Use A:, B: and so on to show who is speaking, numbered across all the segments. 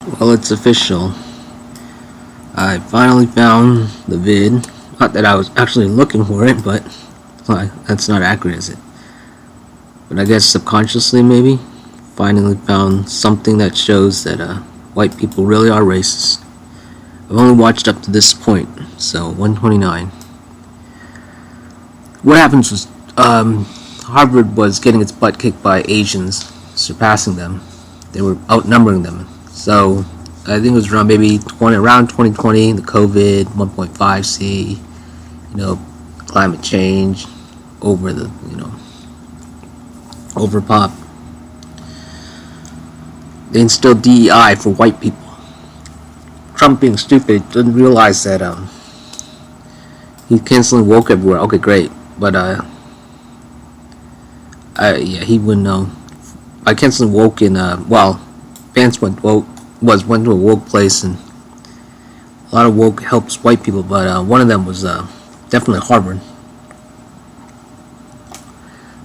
A: Well, it's official. I finally found the vid. Not that I was actually looking for it, but that's not accurate, is it? But I guess subconsciously, maybe, finally found something that shows that white people really are racist. I've only watched up to this point, so 129. What happens was Harvard was getting its butt kicked by Asians, surpassing them. They were outnumbering them. So I think it was around around 2020, the COVID, 1.5C, climate change, over pop. They instilled DEI for white people. Trump, being stupid, didn't realize that he's canceling woke everywhere. Okay, great, but yeah, he wouldn't know. By canceling woke in Vance went to a woke place, and a lot of woke helps white people, but one of them was definitely Harvard.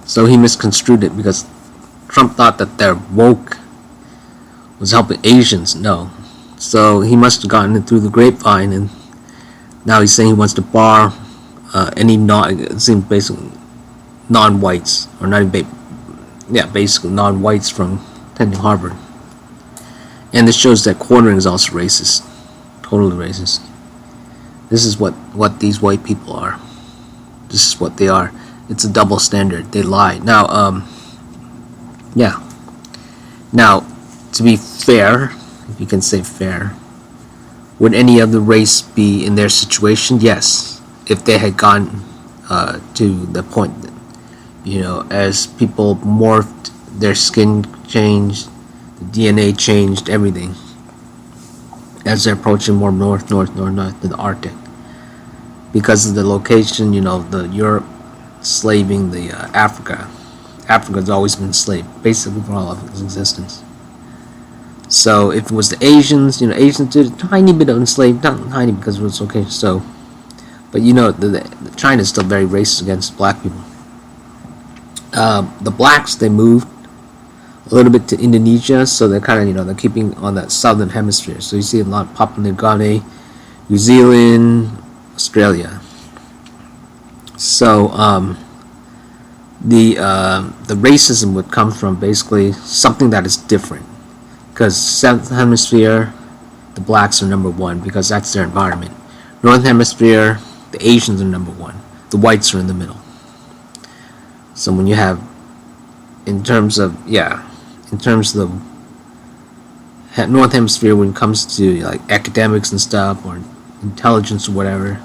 A: So he misconstrued it because Trump thought that their woke was helping Asians. No. So he must have gotten it through the grapevine, and now he's saying he wants to bar any basically non-whites, or not even basically non-whites from attending Harvard. And this shows that quartering is also racist, totally racist. This is what these white people are. This is what they are. It's a double standard. They lie. Now, yeah. Now, to be fair, if you can say fair, would any other race be in their situation? Yes, if they had gone to the point that, as people morphed, their skin changed, the DNA changed, everything, as they're approaching more north to the Arctic, because of the location, the Europe slaving the Africa. Africa's always been enslaved, basically for all of its existence. So if it was the Asians, Asians did a tiny bit of enslaved, not tiny because it was okay. So, but the China is still very racist against black people. The blacks, they moved a little bit to Indonesia, so they're kind of they're keeping on that southern hemisphere. So you see a lot of Papua New Guinea, New Zealand, Australia. So the racism would come from basically something that is different. Because southern hemisphere, the blacks are number one because that's their environment. Northern hemisphere, the Asians are number one. The whites are in the middle. So when you have, in terms of the North hemisphere, when it comes to like academics and stuff, or intelligence or whatever,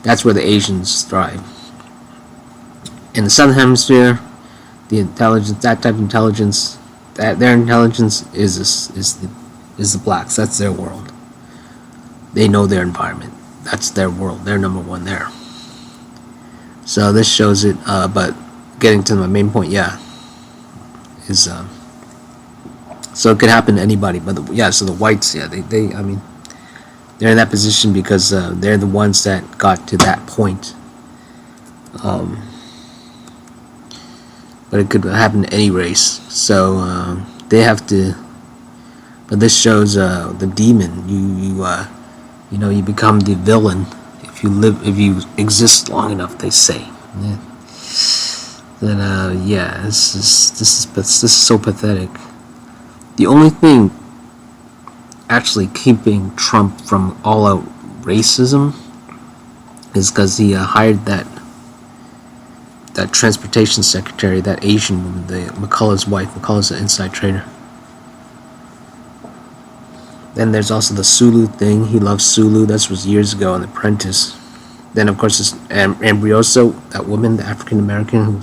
A: that's where the Asians thrive. In the southern hemisphere, the intelligence, that type of intelligence, that their intelligence is the blacks. That's their world. They know their environment. That's their world. They're number one there. So this shows it. But getting to my main point, is so it could happen to anybody. But so the whites, they I mean, they're in that position because they're the ones that got to that point. But it could happen to any race. So they have to. But this shows the demon. You become the villain if you exist long enough. They say. Yeah. Then this is so pathetic. The only thing actually keeping Trump from all-out racism is because he hired that transportation secretary, that Asian woman, McCullough's wife. McCullough's an inside trader. Then there's also the Sulu thing. He loves Sulu. That was years ago on The Apprentice. Then of course there's Ambrioso, that woman, the African American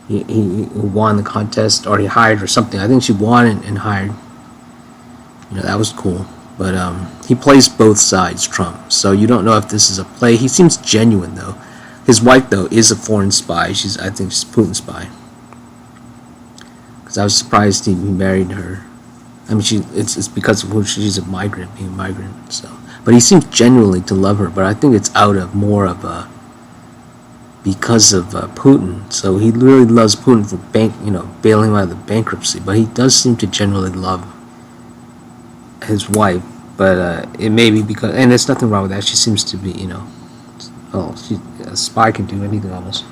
A: who won the contest, or he hired or something. I think she won and hired. That was cool. But he plays both sides, Trump. So you don't know if this is a play. He seems genuine though. His wife, though, is a foreign spy. I think she's a Putin spy. Because I was surprised he married her. I mean, it's because of who she's being a migrant. So, but he seems genuinely to love her. But I think it's out of more of because of Putin. So he really loves Putin for bailing him out of the bankruptcy. But he does seem to genuinely love his wife, But it may be because, and there's nothing wrong with that. She seems to be, you know, a spy can do anything almost.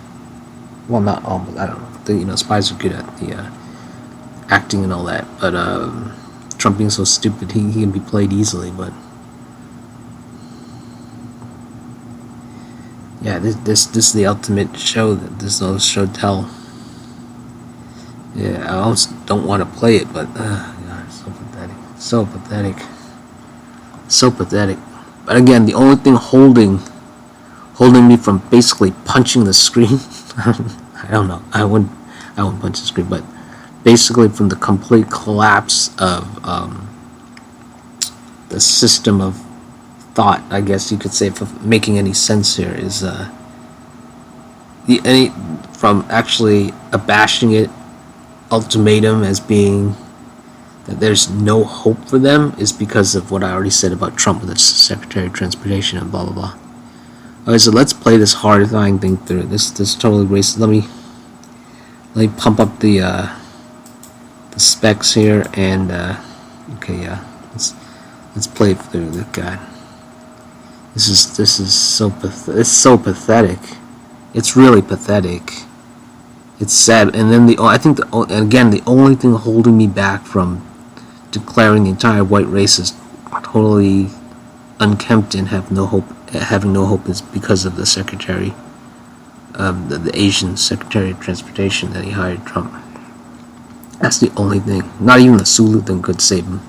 A: Well, not almost. I don't know. You know, spies are good at the acting and all that. But Trump being so stupid, he can be played easily. But yeah, this is the ultimate show that this show tell. Yeah, I almost don't want to play it, but God, so pathetic, so pathetic, so pathetic. But again, the only thing holding me from basically punching the screen, I don't know, I wouldn't punch the screen, but basically from the complete collapse of the system of thought, I guess you could say, for making any sense here, is from actually abashing it, ultimatum as being that there's no hope for them, is because of what I already said about Trump with the Secretary of Transportation and blah blah blah. Alright, so let's play this horrifying thing through. This totally racist. Let me pump up the specs here, and okay, yeah, let's play it through. This guy. This is so it's so pathetic. It's really pathetic. It's sad. And then I think the only thing holding me back from declaring the entire white race is totally unkempt and having no hope is because of the secretary, the Asian Secretary of Transportation that he hired, Trump. That's the only thing. Not even the Sulu thing could save him,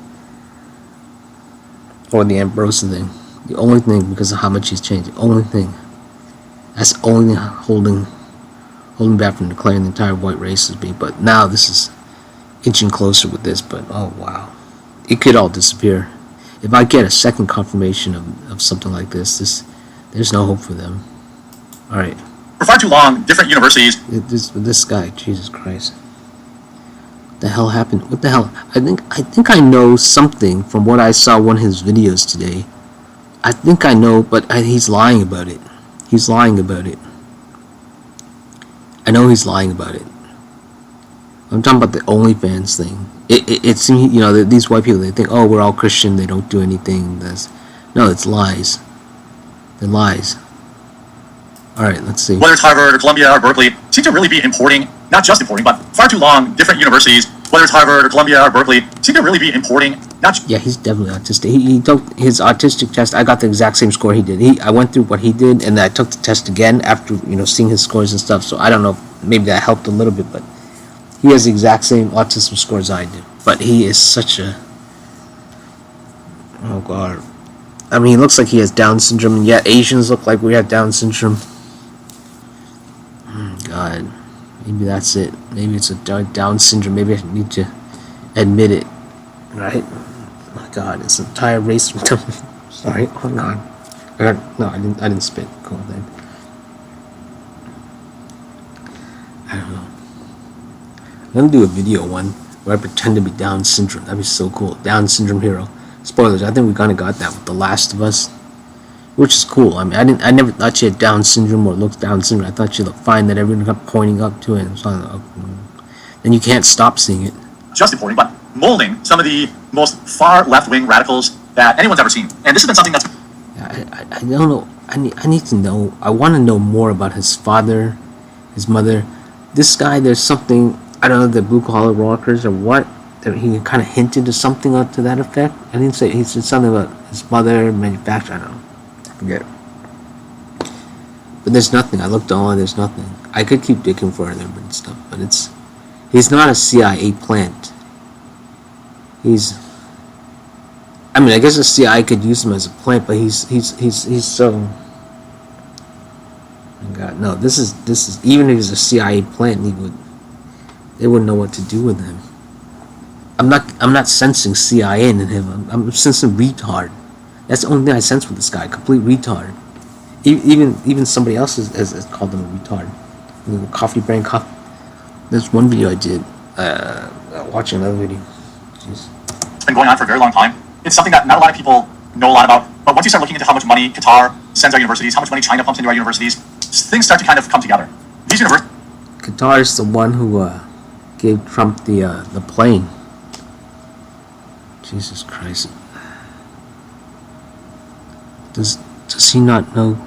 A: or the Ambrosia thing. The only thing, because of how much he's changed. The only thing. That's the only thing holding back from declaring the entire white race as being. But now this is inching closer with this. But oh wow, it could all disappear. If I get a second confirmation of something like this, there's no hope for them. All right.
B: For far too long, different universities.
A: This guy, Jesus Christ. What the hell happened? What the hell? I think I know something from what I saw one of his videos today. I think I know, but he's lying about it. He's lying about it. I know he's lying about it. I'm talking about the OnlyFans thing. It seems, you know, these white people, they think, oh, we're all Christian, they don't do anything. No, it's lies. They're lies. Alright, let's see.
B: Whether it's Harvard or Columbia or Berkeley, seem to really be importing, not just importing, but far too long, different universities, whether it's Harvard or Columbia or Berkeley, seem to really be importing, not
A: yeah, he's definitely autistic. He took his autistic test. I got the exact same score he did. I went through what he did, and I took the test again after, you know, seeing his scores and stuff. So I don't know, maybe that helped a little bit, but he has the exact same autism score as I do. But he is such a, oh God. I mean, he looks like he has Down syndrome, and yet Asians look like we have Down syndrome. God, maybe that's it. Maybe it's a Down syndrome. Maybe I need to admit it, right? Oh my God, it's an entire race. Sorry, hold on. No, I didn't spit. Cool thing. I don't know. I'm gonna do a video one where I pretend to be Down syndrome. That'd be so cool. Down syndrome hero. Spoilers. I think we kind of got that with The Last of Us, which is cool. I mean, I never thought she had Down syndrome or looked Down syndrome. I thought she looked fine. That everyone kept pointing up to it, and so then you can't stop seeing it.
B: just importing, but molding some of the most far left-wing radicals that anyone's ever seen. And this has been something that's...
A: I don't know. I need to know. I want to know more about his father, his mother. This guy, there's something, I don't know, the blue-collar workers or what, that he kind of hinted to something to that effect. I didn't say, he said something about his mother, manufacturer, I don't know. I forget. But there's nothing. I looked online, there's nothing. I could keep digging further and stuff, but he's not a CIA plant. I mean, I guess the CIA could use him as a plant, but he's so... Oh God, no, this is even if he's a CIA plant, they wouldn't know what to do with him. I'm not sensing CIA in him. I'm sensing retard. That's the only thing I sense with this guy, complete retard. Even somebody else has called him a retard. Coffee brain coffee. There's one video I did, watching another video. Jeez.
B: It's been going on for a very long time. It's something that not a lot of people know a lot about. But once you start looking into how much money Qatar sends our universities, how much money China pumps into our universities, things start to kind of come together. These universities...
A: Qatar is the one who gave Trump the plane. Jesus Christ. Does he not know?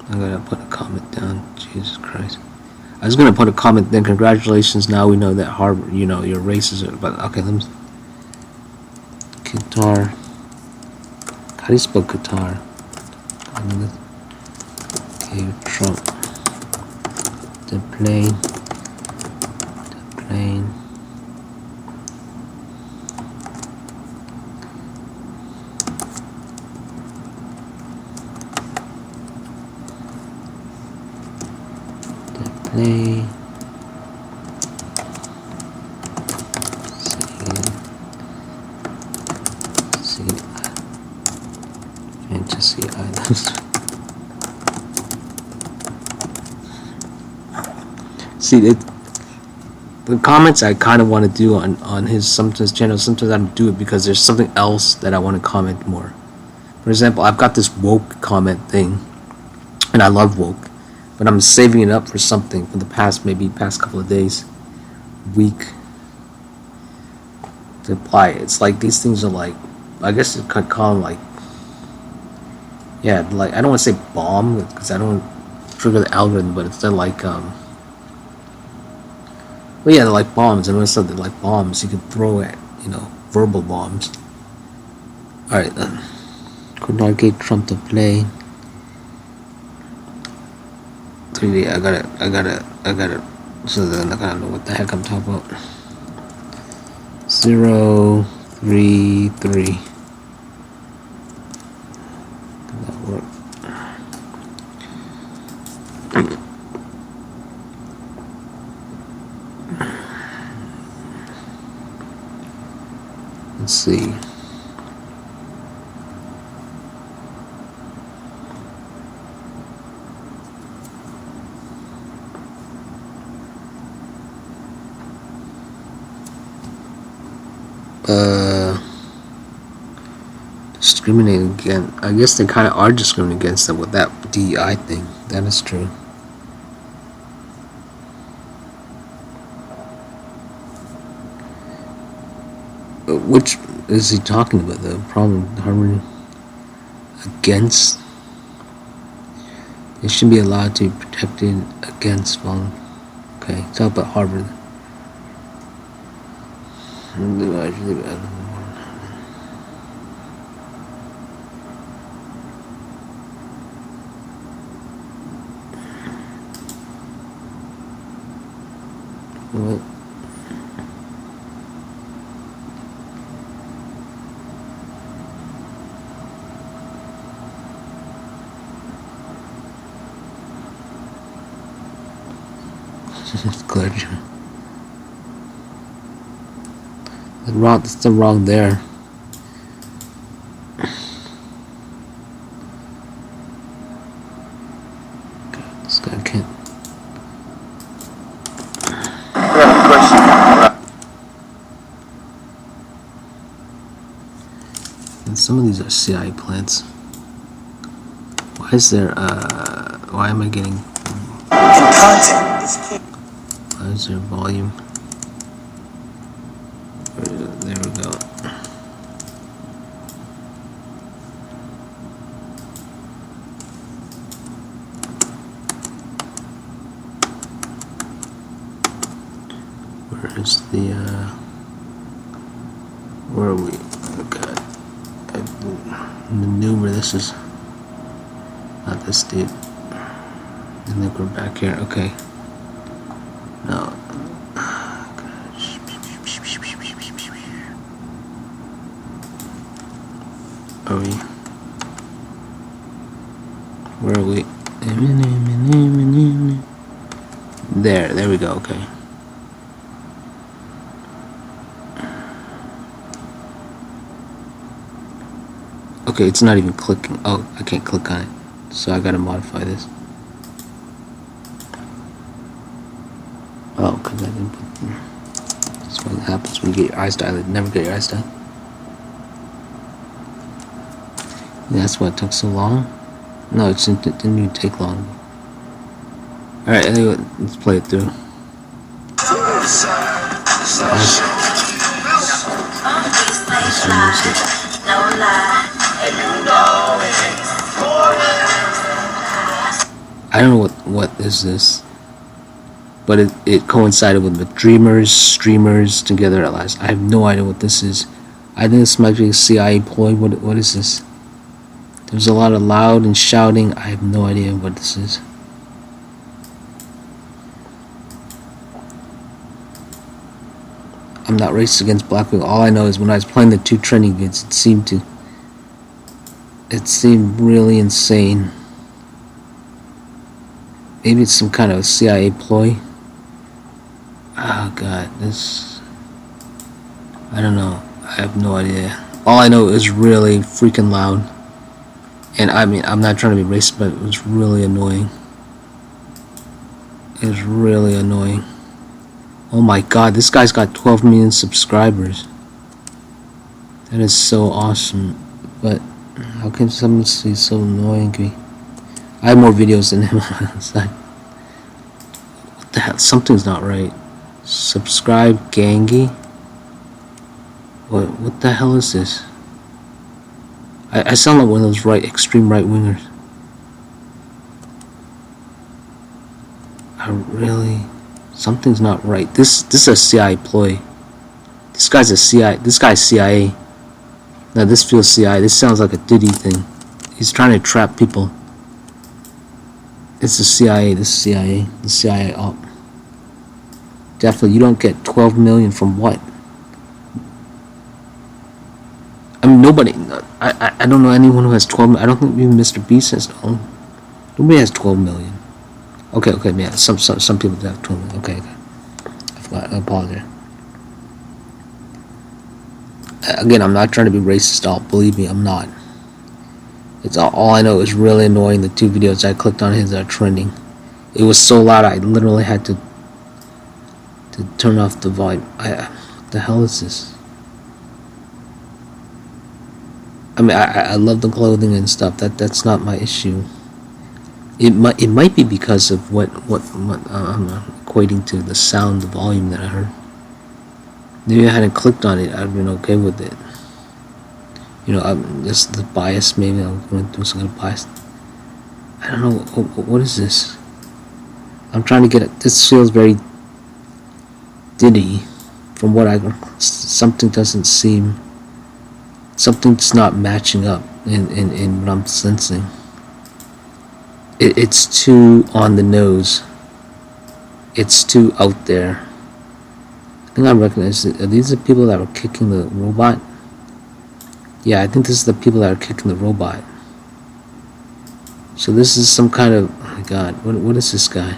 A: I gotta put a comment down. Jesus Christ. I was gonna put a comment then. Congratulations. Now we know that Harvard, you know, your races are. But okay, let me. Qatar. How do you spell Qatar? Okay, Trump. The plane. Play. See, fantasy islands. See it. The comments I kind of want to do on his sometimes channel. Sometimes I don't do it because there's something else that I want to comment more. For example, I've got this woke comment thing, and I love woke. But I'm saving it up for something for the past couple of days, week, to apply it. It's like these things are like, I guess you could call them like, yeah, like I don't want to say bomb because I don't trigger the algorithm, but it's like well, yeah, they're like bombs. And when it's something like bombs, you can throw at, you know, verbal bombs. All right, then. Could not get Trump to play. I gotta, so then I gotta know what the heck I'm talking about. 033. Did that work? Let's see. Discriminating again. I guess they kind of are discriminating against them with that DEI thing. That is true. Which is he talking about? The problem harmony against? They should be allowed to be protected against violence. Okay, talk about Harvard. What? Glad it's still wrong there. God, this guy can't. And some of these are CI plants. Why is there why am I getting
C: content is key.
A: Why is there volume? There we go. Where is the where are we? Oh god. The new where this is not this dude. I think we're back here. Okay. No. Are we? Where are we? There we go, okay. Okay, it's not even clicking. Oh, I can't click on it. So I gotta modify this. Oh, because I didn't put. That's what happens when you get your eyes dilated. Never get your eyes dilated. That's why it took so long. No, it didn't even take long. Alright, anyway, let's play it through. I don't know what is this, but it coincided with the dreamers, streamers together at last. I have no idea what this is. I think this might be a CIA ploy. What is this? There's a lot of loud and shouting. I have no idea what this is. I'm not racist against black people. All I know is when I was playing the two trending vids, it seemed really insane. Maybe it's some kind of CIA ploy. Oh god, this... I don't know. I have no idea. All I know is really freaking loud. And I mean, I'm not trying to be racist, but it was really annoying. It was really annoying. Oh my god, this guy's got 12 million subscribers. That is so awesome. But how can someone be so annoying? I have more videos than him. What the hell? Something's not right. Subscribe, Gangi. What the hell is this? I sound like one of those extreme right wingers. Something's not right. This is a CIA ploy. This guy's CIA. Now this feels CIA. This sounds like a Diddy thing. He's trying to trap people. It's the CIA. This is CIA. The CIA op. Definitely, you don't get 12 million from what? I mean, nobody. I don't know anyone who has 12 million. I don't think even Mr. Beast has. Oh, nobody has 12 million. Okay, yeah. Some people have 12 million. Okay. I forgot. I apologize. Again, I'm not trying to be racist. Believe me, I'm not. It's all I know is really annoying. The two videos I clicked on his are trending. It was so loud I literally had to turn off the volume. What the hell is this? I mean, I love the clothing and stuff. That's not my issue. It might be because of what I'm equating to the sound, the volume that I heard. Maybe I hadn't clicked on it, I'd been okay with it. You know, I'm just the bias. Maybe I'm going through some kind of bias. I don't know. What is this? I'm trying to get it. This feels very Diddy. From what something doesn't seem. Something's not matching up in what I'm sensing. It's too on the nose. It's too out there. I think I recognize it. Are these the people that were kicking the robot? Yeah, I think this is the people that are kicking the robot. So this is some kind of... Oh my god, what is this guy?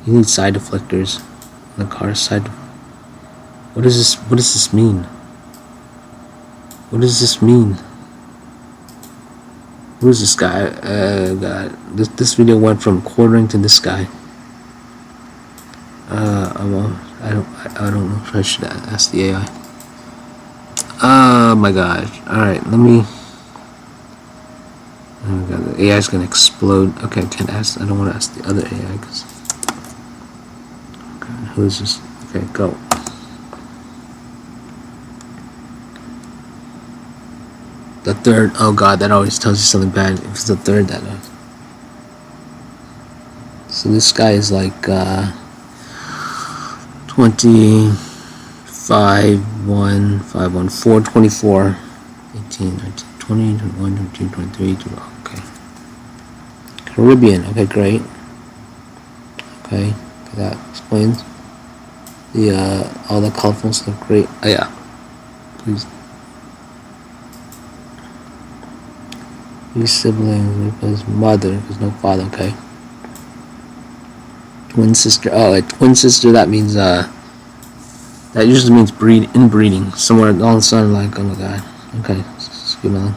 A: You need side deflectors. The car side... What does this mean? What does this mean? Who is this guy? God. This video went from quartering to this guy. I don't know if I should ask the AI. Oh my gosh. Alright, let me... Oh my god, the AI is gonna explode. Okay, I can't ask... I don't want to ask the other AI because... Okay, who is this? Okay, go. The third... Oh god, that always tells you something bad. If it's the third, that does. So this guy is like 25, 1, 5, 1, 4, 24, 18, 19, 20, 21, 22, 23, 24. Okay. Caribbean. Okay, great. Okay, that explains the all the colorful stuff. Great. Oh, yeah. Please. These siblings because mother, there's no father. Okay. Twin sister. Oh, a twin sister. That means that usually means inbreeding. Somewhere all of a sudden, like, oh my god. Okay, skip on.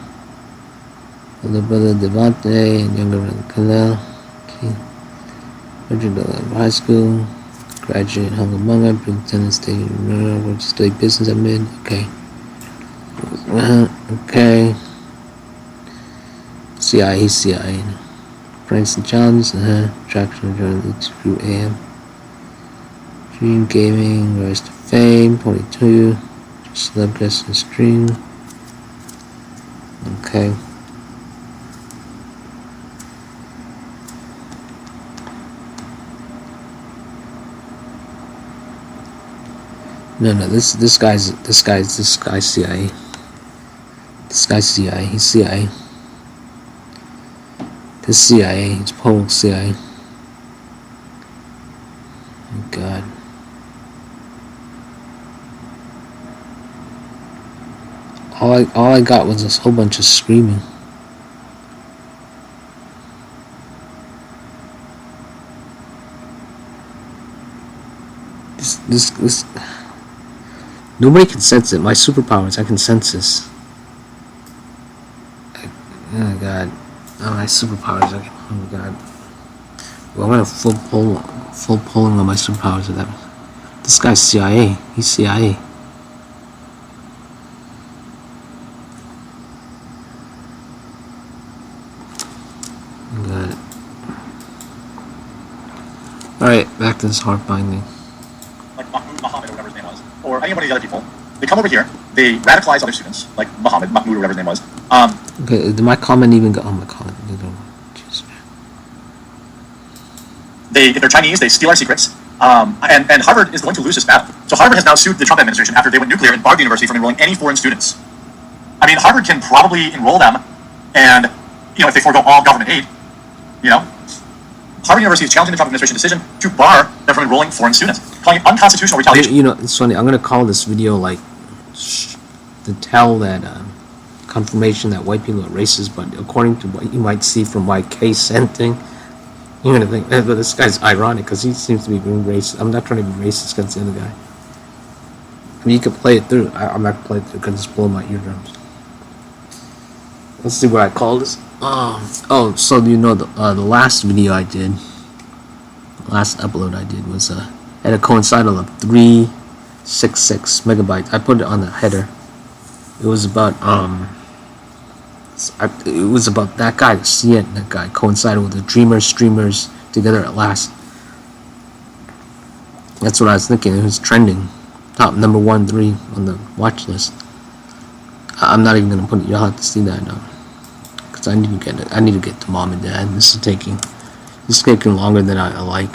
A: Older brother Devante and younger brother Kalel. Okay. Graduate high school. Graduate Hungamunga. Pretended state worked to study business at mid. Okay. Okay. CI, he's CI. Pranks and challenges, traction during the 2 AM. Dream gaming, rise to fame, 22. Celeb guest and stream. Okay. No, this guy's CIA. This guy's CIA. He's CIA. This CIA. He's Polish CIA. Oh God. All I got was this whole bunch of screaming. This nobody can sense it. My superpowers, I can sense this. Oh God. Oh, my superpowers, oh God. Well, I'm gonna full pulling on my superpowers of that. This guy's CIA. He's CIA. Got it. Alright, back to this horrifying thing.
B: Like Muhammad or whatever his name was, or any of these other people, they come over here, they radicalize other students, like Mahmoud or whatever his name was.
A: Okay, did my comment even go? Oh, my comment.
B: If they're Chinese, they steal our secrets. And Harvard is going to lose this battle. So Harvard has now sued the Trump administration after they went nuclear and barred the university from enrolling any foreign students. I mean, Harvard can probably enroll them, and if they forego all government aid, Harvard University is challenging the Trump administration decision to bar them from enrolling foreign students, calling it unconstitutional retaliation.
A: It's funny. I'm gonna call this video like to tell that confirmation that white people are racist, but according to what you might see from my case sending, you're gonna think, but this guy's ironic because he seems to be being racist. I'm not trying to be racist against the other guy. I mean, you can play it through. I'm not gonna play it through because it's blowing my eardrums. Let's see what I call this. So the last video I did, the last upload I did was had a coincidental of 366 megabytes. I put it on the header. It was about that guy, the CNN, that guy coincided with the streamers together at last. That's what I was thinking. It was trending, top number 1-3 on the watch list. I'm not even gonna put it. You'll have to see that now. I need to get it. I need to get to mom and dad. This is taking longer than I like.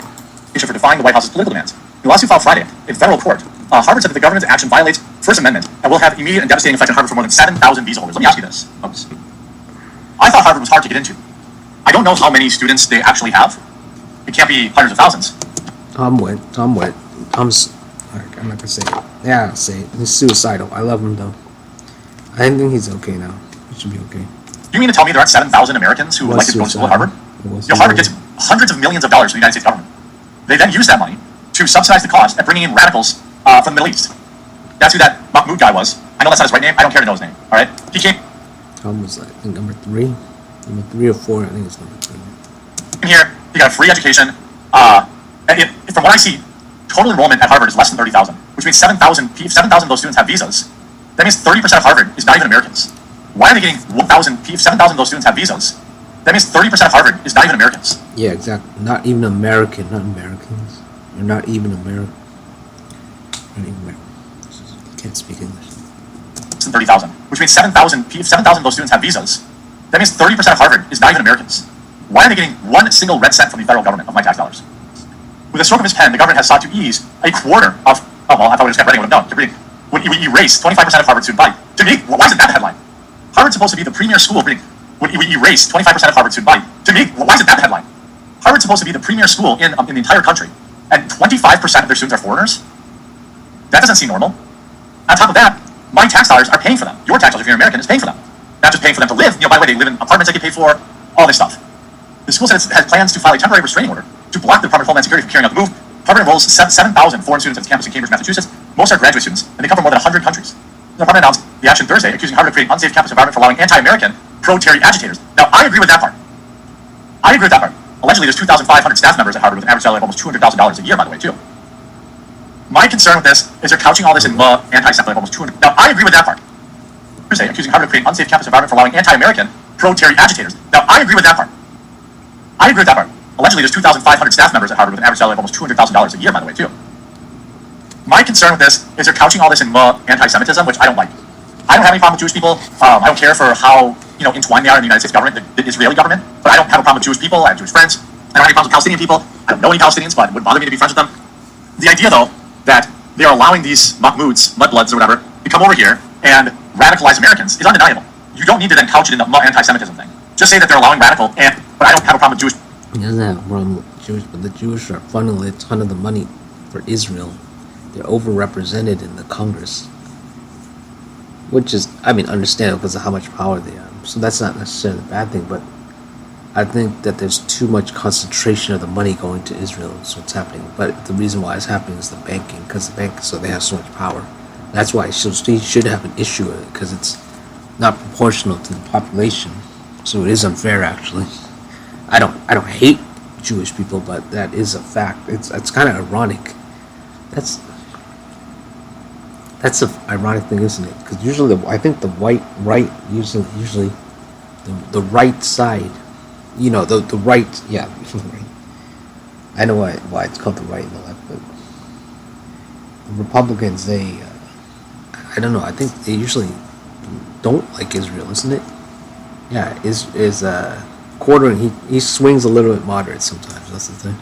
B: For defying the White House's political demands. In the lawsuit filed Friday in federal court, Harvard said that the government's action violates First Amendment and will have immediate and devastating effect on Harvard for more than 7,000 visa holders. Let me ask you this, folks. I thought Harvard was hard to get into. I don't know how many students they actually have. It can't be hundreds of thousands.
A: Tom wet. Tom's. I'm not gonna say it. Yeah, I'll say it. He's suicidal. I love him though. I think he's okay now. He should be okay.
B: You mean to tell me there aren't 7,000 Americans who would like to go to school at Harvard? Harvard gets hundreds of millions of dollars from the United States government. They then use that money to subsidize the cost of bringing in radicals from the Middle East. That's who that Mahmoud guy was. I know that's not his right name. I don't care to know his name. All right? He came.
A: Tom was, I think, number 3 or 4. I think it's number 3.
B: In here, he got a free education. From what I see, total enrollment at Harvard is less than 30,000, which means 7,000 of those students have visas. That means 30% of Harvard is not even Americans. Why are they getting 7,000 of those students have visas? That means 30% of Harvard is not even Americans.
A: Yeah, exactly. Not even American. Not Americans. They're not even American. Can't speak English.
B: Less than 30,000, which means 7,000 of those students have visas. That means 30% of Harvard is not even Americans. Why are they getting one single red cent from the federal government of my tax dollars? With a stroke of his pen, the government has sought to ease a quarter of. Oh well, I thought we just kept reading. I would have known. Would erase 25% of Harvard student body. To me, why isn't that the headline? Harvard's supposed to be the premier school. Would erase 25% of Harvard student body. To me, why isn't that the headline? Harvard's supposed to be the premier school in the entire country, and 25% of their students are foreigners. That doesn't seem normal. On top of that, my tax dollars are paying for them. Your tax dollars, if you're American, is paying for them. Not just paying for them to live. By the way, they live in apartments that get paid for. All this stuff. The school says it has plans to file a temporary restraining order to block the Department of Homeland Security from carrying out the move. Harvard enrolls 7,000 foreign students at its campus in Cambridge, Massachusetts. Most are graduate students, and they come from more than 100 countries. The department announced the action Thursday, accusing Harvard of creating unsafe campus environment for allowing anti-American, pro-Terry agitators. Now, I agree with that part. Allegedly, there's 2,500 staff members at Harvard with an average salary of almost $200,000 a year, by the way, too. My concern with this is they're couching all this in anti-Semitic of almost 200. Now, I agree with that part. Thursday, accusing Harvard of creating unsafe campus environment for allowing anti-American, pro-Terry agitators. Now, I agree with that part. Allegedly, there's 2,500 staff members at Harvard with an average salary of almost $200,000 a year, by the way, too. My concern with this is they're couching all this in anti-Semitism, which I don't like. I don't have any problem with Jewish people. I don't care for how entwined they are in the United States government, the Israeli government. But I don't have a problem with Jewish people. I have Jewish friends. I don't have any problems with Palestinian people. I don't know any Palestinians, but it wouldn't bother me to be friends with them. The idea, though, that they are allowing these Mahmouds, mudbloods or whatever, to come over here and radicalize Americans is undeniable. You don't need to then couch it in the anti-Semitism thing. Just say that they're allowing radical, but I don't have a problem with Jewish.
A: He doesn't have a problem with Jewish, but the Jewish are funneling a ton of the money for Israel. They're overrepresented in the Congress, which is, I mean, understandable because of how much power they have. So that's not necessarily a bad thing, but I think that there's too much concentration of the money going to Israel. That's what's happening. But the reason why it's happening is the banking, because the bank, so they have so much power. That's why he should have an issue with it, because it's not proportional to the population. So it is unfair, actually. I don't hate Jewish people, but that is a fact. It's kind of ironic. That's an ironic thing, isn't it? Because usually, I think the right usually the right side, you know, the right, yeah, right. I know why it's called the right and the left, but the Republicans, they, I don't know. I think they usually don't like Israel, isn't it? Yeah, is quartering. He swings a little bit moderate sometimes. That's the thing.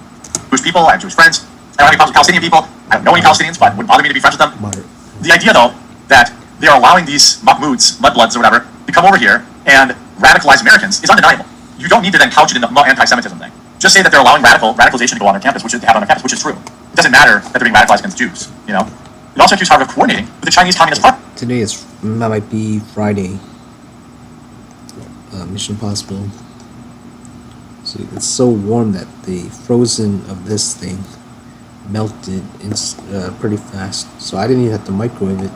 B: Jewish people, I have Jewish friends. I don't have any problems with Palestinian people. I don't know any Palestinians, but it wouldn't bother me to be friends with them.
A: Moderate.
B: The idea, though, that they're allowing these Mahmouds, mudbloods or whatever, to come over here and radicalize Americans is undeniable. You don't need to then couch it in the anti-Semitism thing. Just say that they're allowing radicalization to go on their campus, which is true. It doesn't matter that they're being radicalized against Jews, you know? It also accused Harvard of coordinating with the Chinese Communist Party.
A: Today might be Friday. Mission Impossible. So it's so warm that the frozen of this thing melted pretty fast. So I didn't even have to microwave it.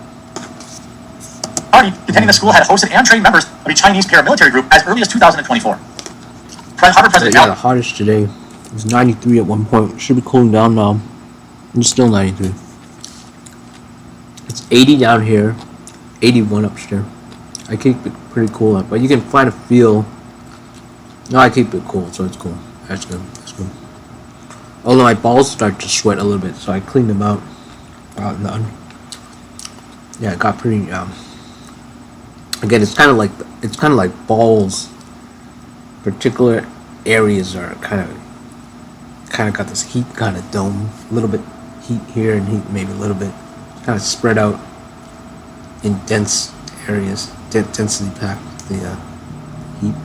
B: Party contending the school had hosted and trained members of a Chinese paramilitary group as early as 2024. Harvard President
A: Yeah, the hottest today. It was 93 at one point. It should be cooling down now. It's still 93. It's 80 down here, 81 upstairs. I keep it pretty cool, but you can find a feel. No, I keep it cool, so it's cool. That's good. That's good. Although my balls start to sweat a little bit, so I cleaned them out. Yeah, it got pretty. Again, it's kind of like balls. Particular areas are kind of got this heat kind of dome. A little bit heat here and heat maybe a little bit kind of spread out in dense areas, densely packed the heat.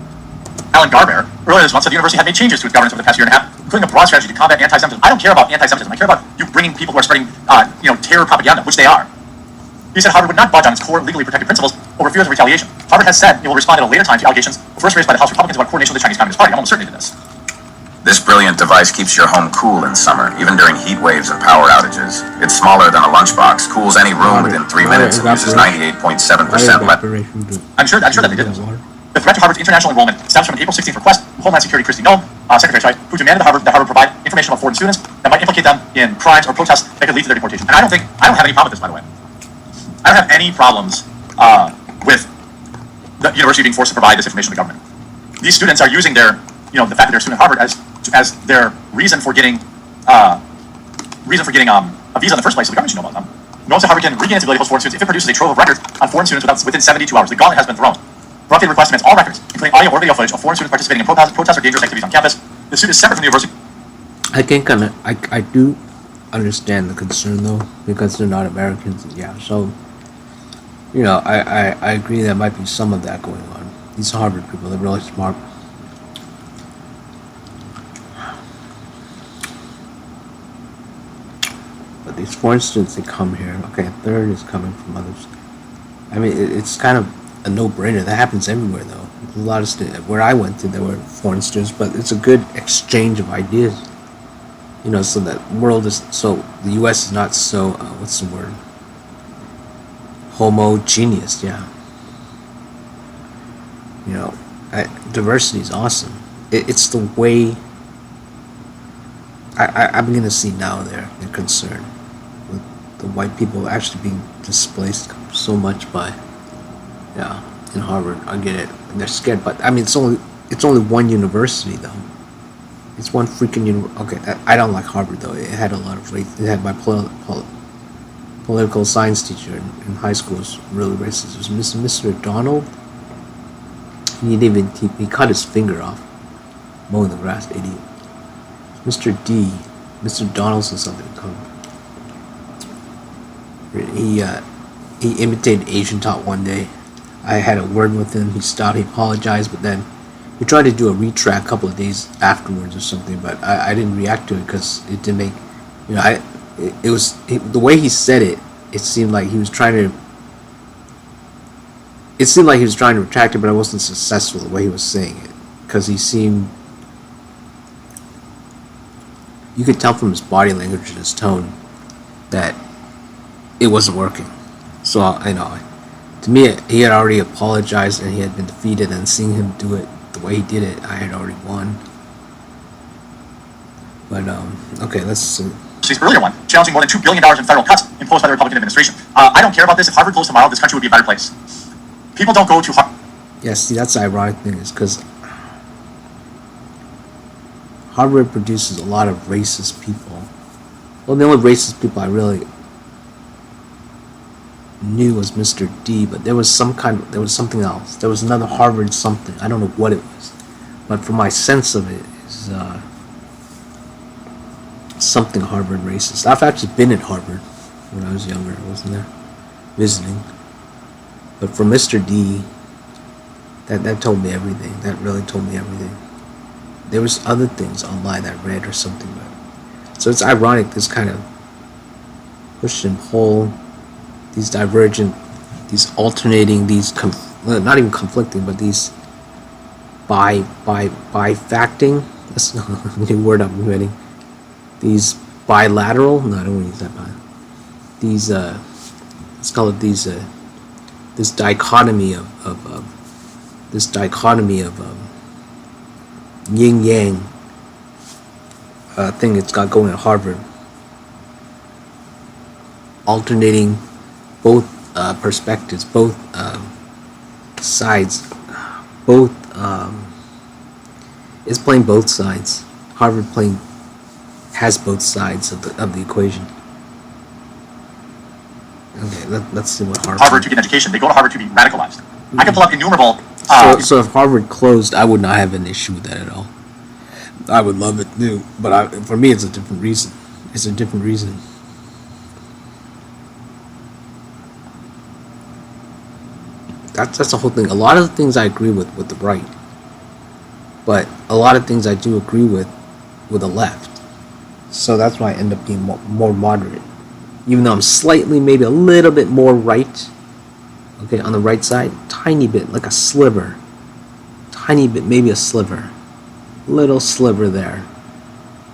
B: Alan Garber earlier this month said the university had made changes to its governance over the past year and a half, including a broad strategy to combat anti-Semitism. I don't care about anti-Semitism. I care about you bringing people who are spreading, terror propaganda, which they are. He said Harvard would not budge on its core legally protected principles over fears of retaliation. Harvard has said it will respond at a later time to allegations first raised by the House Republicans about coordination with the Chinese Communist Party. I'm almost certain it did this.
D: This brilliant device keeps your home cool in summer, even during heat waves and power outages. It's smaller than a lunchbox, cools any room within 3 minutes, and uses 98.7% less.
B: I'm sure that they did this. The threat to Harvard's international enrollment stems from an April 16th request from Homeland Security Kristi Noem, Secretary, who demanded that Harvard provide information about foreign students that might implicate them in crimes or protests that could lead to their deportation. And I don't have any problem with this, by the way. I don't have any problems with the university being forced to provide this information to the government. These students are using the fact that they're a student at Harvard as their reason for getting a visa in the first place, so the government should know about them. Noem said Harvard can regain its ability to host foreign students if it produces a trove of records on foreign students within 72 hours. The gauntlet has been thrown. The updated request demands all records, including audio or video footage of foreign students participating in protests or dangerous activities on campus. The suit is separate from the university.
A: I do understand the concern though, because they're not Americans. Yeah, so I agree there might be some of that going on. These Harvard people, they're really smart. But these foreign students, they come here. Okay, a third is coming from others. I mean, it's kind of a no-brainer. That happens everywhere, though. A lot of students, where I went to, there were foreign students, but it's a good exchange of ideas. So that the U.S. is not so, what's the word? Homogeneous, yeah. Diversity is awesome. It's the way I begin to see now they're concerned with the white people actually being displaced so much by, in Harvard. I get it. And they're scared, but I mean, it's only one university though. It's one freaking university. Okay, I don't like Harvard though. It had a lot of race. It had my political science teacher in high school was really racist. It was Mr. Donald. He cut his finger off mowing the grass, idiot. Mr. Donaldson something. he imitated Asian talk one day. I had a word with him. He stopped. He apologized, but then he tried to do a retract a couple of days afterwards or something. But I didn't react to it because it didn't make, you know, the way he said it. It seemed like he was trying to. It seemed like he was trying to retract it, but I wasn't successful the way he was saying it, because he seemed. You could tell from his body language and his tone that it wasn't working. So I know, to me, he had already apologized and he had been defeated, and seeing him do it the way he did it, I had already won. But okay, let's see.
B: His earlier one, challenging more than $2 billion in federal cuts imposed by the Republican administration. I don't care about this. If Harvard closed tomorrow, this country would be a better place. People don't go to Harvard.
A: Yeah, see, that's the ironic thing, is because Harvard produces a lot of racist people. Well, the only racist people I really knew was Mr. D, but there was something else. There was another Harvard something. I don't know what it was, but from my sense of it is something Harvard racist. I've actually been at Harvard when I was younger. I wasn't there visiting, but from Mr. D, that told me everything. That really told me everything. There was other things online I read or something, but so it's ironic, this kind of push and pull, these divergent, these alternating, these not even conflicting, but these bifacting. That's a new word I'm inventing. These bilateral. No, I don't want to use that. These let's call it these this dichotomy of yin yang thing it's got going at Harvard, alternating both perspectives, both sides, both it's playing both sides. Harvard has both sides of the equation. Okay, let's see what
B: Harvard to get an education. They go to Harvard to be radicalized. I can pull up innumerable.
A: So if Harvard closed, I would not have an issue with that at all. I would love it too, but for me, it's a different reason. It's a different reason. That's the whole thing. A lot of the things I agree with the right, but a lot of things I do agree with the left. So that's why I end up being more moderate, even though I'm slightly, maybe a little bit more right. Okay, on the right side, tiny bit, like a sliver, tiny bit, maybe a sliver, little sliver there.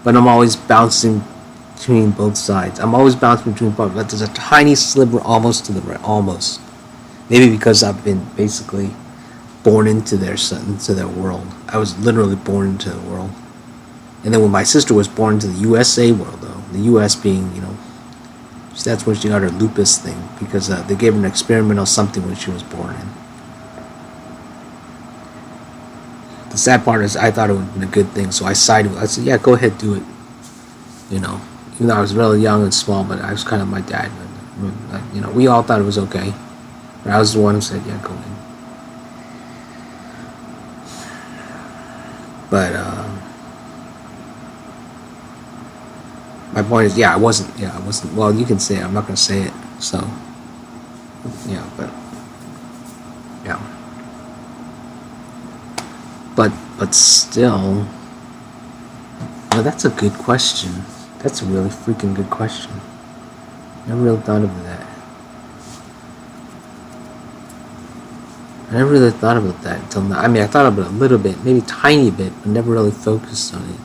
A: But I'm always bouncing between both sides. I'm always bouncing between both. But there's a tiny sliver almost to the right, almost. Maybe because I've been basically born into their world. I was literally born into the world. And then when my sister was born into the USA world, though, the US being, you know, that's where she got her lupus thing, because they gave her an experimental something when she was born in. The sad part is I thought it would have been a good thing, so I sided with it. I said, yeah, go ahead, do it. You know, even though I was really young and small, but I was kind of my dad. You know, we all thought it was okay. But I was the one who said, yeah, go ahead. But, my point is, I wasn't, well, you can say it, I'm not going to say it, so, yeah, but, yeah. But still, well, that's a good question. That's a really freaking good question. Never really thought of that. I never really thought about that until now. I mean, I thought about it a little bit, maybe a tiny bit, but never really focused on it.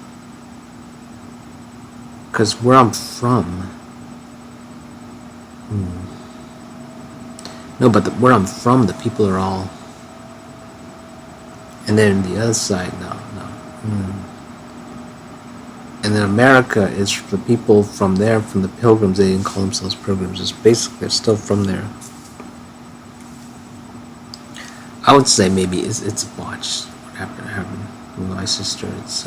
A: Because where I'm from, no, but where I'm from, the people are all, and then the other side, no. And then America is the people from there, from the Pilgrims. They didn't call themselves Pilgrims. It's basically, they're still from there. I would say maybe it's a botch. What happened with my sister? It's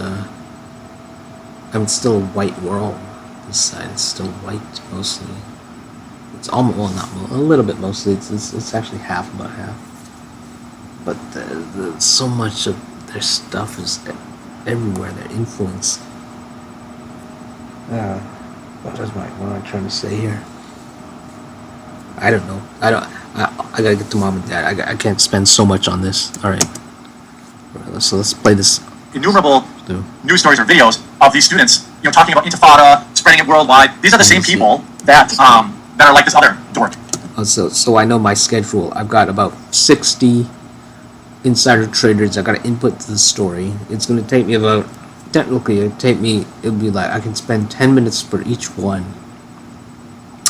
A: still a white world. This side is still white mostly. It's almost, well, not a little bit mostly. It's actually about half. But so much of their stuff is everywhere. Their influence. What am I trying to say here? I don't know. I gotta get to mom and dad. I can't spend so much on this. All right. So let's play this.
B: Innumerable news stories or videos of these students, talking about intifada, spreading it worldwide. These are the same people that are like this other dork.
A: So I know my schedule. I've got about 60 insider traders I got to input to the story. It's going to take me about, technically it'll be like I can spend 10 minutes for each one.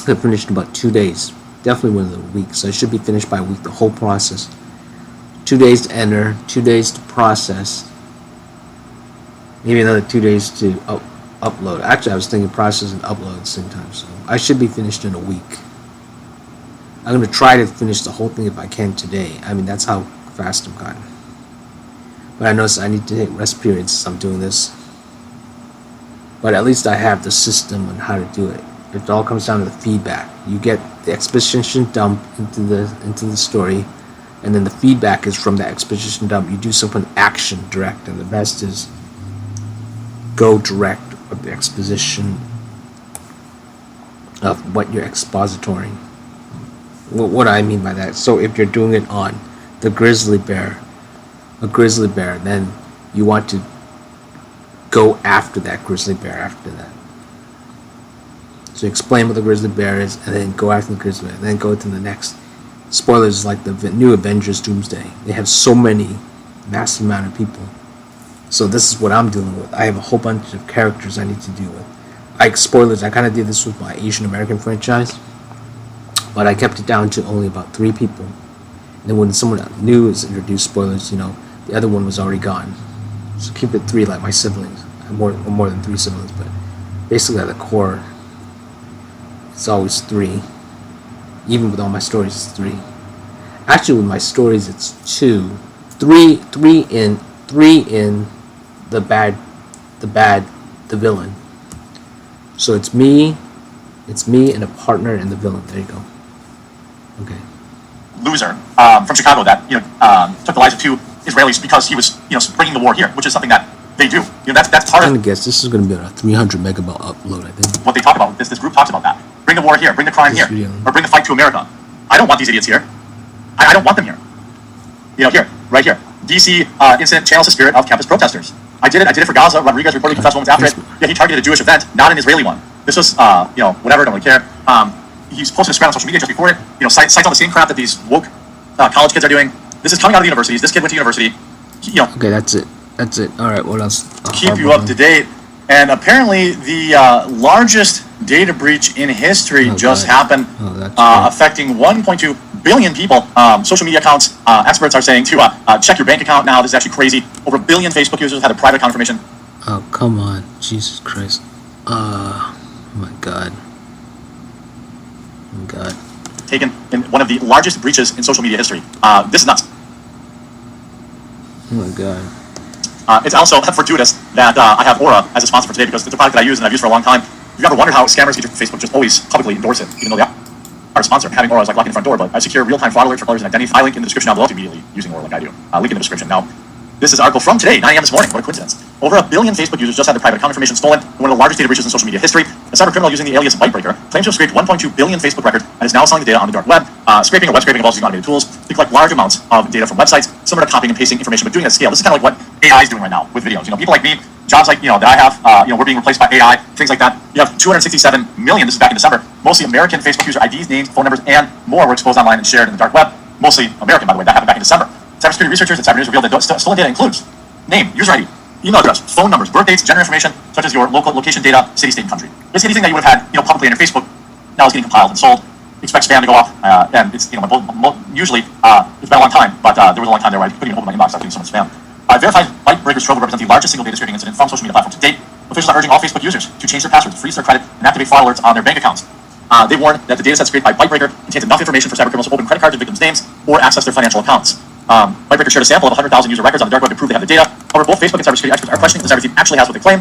A: I finished in about 2 days, definitely within a week, so I should be finished by a week, the whole process. 2 days to enter, 2 days to process, maybe another 2 days to upload. Actually, I was thinking process and upload at the same time, so I should be finished in a week. I'm going to try to finish the whole thing if I can today. I mean, that's how fast I'm gotten. But I noticed I need to take rest periods as I'm doing this. But at least I have the system on how to do it. It all comes down to the feedback. You get the exposition dump into the story, and then the feedback is from that exposition dump. You do something action direct, and the best is go direct with the exposition of what you're expositoring. What I mean by that, so if you're doing it on the grizzly bear, then you want to go after that grizzly bear after that. So explain what the grizzly bear is, and then go after the grizzly bear, and then go to the next. Spoilers, like the new Avengers Doomsday. They have so many, massive amount of people. So this is what I'm dealing with. I have a whole bunch of characters I need to deal with. Spoilers, I kind of did this with my Asian American franchise, but I kept it down to only about 3 people. And then when someone new is introduced, spoilers, the other one was already gone. So keep it 3 like my siblings. I have more than 3 siblings, but basically at the core, it's always 3. Even with all my stories, it's 3. Actually, with my stories, it's 2. 3 in the villain. So it's me and a partner and the villain. There you go. Okay.
B: Loser from Chicago that took the lives of 2 Israelis because he was bringing the war here, which is something that they do. That's part
A: I'm
B: of.
A: gonna guess this is gonna be on a 300 megabyte upload. I think.
B: What they talk about. This group talks about that. Bring the war here. Bring the crime here. Or bring the fight to America. I don't want these idiots here. I don't want them here. Here, right here. DC incident channels the spirit of campus protesters. I did it for Gaza. Rodriguez reported confessed moments after it. Yeah, he targeted a Jewish event, not an Israeli one. This was, whatever. Don't really care. He's posted a spread on social media just before it. Cites all the same crap that these woke college kids are doing. This is coming out of the universities. This kid went to university.
A: Okay, that's it. All right, what else?
B: Keep you up to date. And apparently, the largest data breach in history just happened, affecting 1.2 billion people. Social media accounts, experts are saying to check your bank account now. This is actually crazy. Over 1 billion Facebook users had a private account information.
A: Oh, come on. Jesus Christ. Oh, my God. Oh, my God.
B: Taken in one of the largest breaches in social media history. This is nuts.
A: Oh, my God.
B: It's also fortuitous that I have Aura as a sponsor for today because it's a product that I use and I've used for a long time. If you've ever wondered how scammers feature Facebook just always publicly endorse it, even though they are a sponsor. Having Aura is like locking the front door, but I secure real-time fraud alerts for colors and identity. I link in the description down below immediately using Aura like I do. Link in the description. Now, this is an article from today, 9 a.m. this morning. What a coincidence. Over 1 billion Facebook users just had their private account information stolen in one of the largest data breaches in social media history. A cybercriminal using the alias Bytebreaker claims to have scraped 1.2 billion Facebook records and is now selling the data on the dark web. Scraping or web scraping involves using automated tools to collect large amounts of data from websites, similar to copying and pasting information, but doing it at scale. This is kind of like what AI is doing right now with videos. People like me, jobs like that I have, we're being replaced by AI, things like that. You have 267 million. This is back in December. Mostly American Facebook user IDs, names, phone numbers, and more were exposed online and shared in the dark web. Mostly American, by the way. That happened back in December. Cybersecurity researchers at Cyber News revealed that stolen data includes name, user ID, email address, phone numbers, birth dates, gender information, such as your local location data, city, state, and country. Basically, anything that you would have had, publicly on your Facebook, now is getting compiled and sold. Expect spam to go up, and it's, usually it's been a long time, but there was a long time there where I couldn't even open my inbox. I was getting so much spam. Verified Bytebreaker's trove will represent the largest single data scraping incident from social media platforms to date. Officials are urging all Facebook users to change their passwords, freeze their credit, and activate fraud alerts on their bank accounts. They warn that the data set scraped by Bytebreaker contains enough information for cybercriminals to open credit cards and victims' names or access their financial accounts. Bytebreaker shared a sample of 100,000 user records on the dark web to prove they have the data. However, both Facebook and cybersecurity experts are questioning if the cyber team actually has what they claim.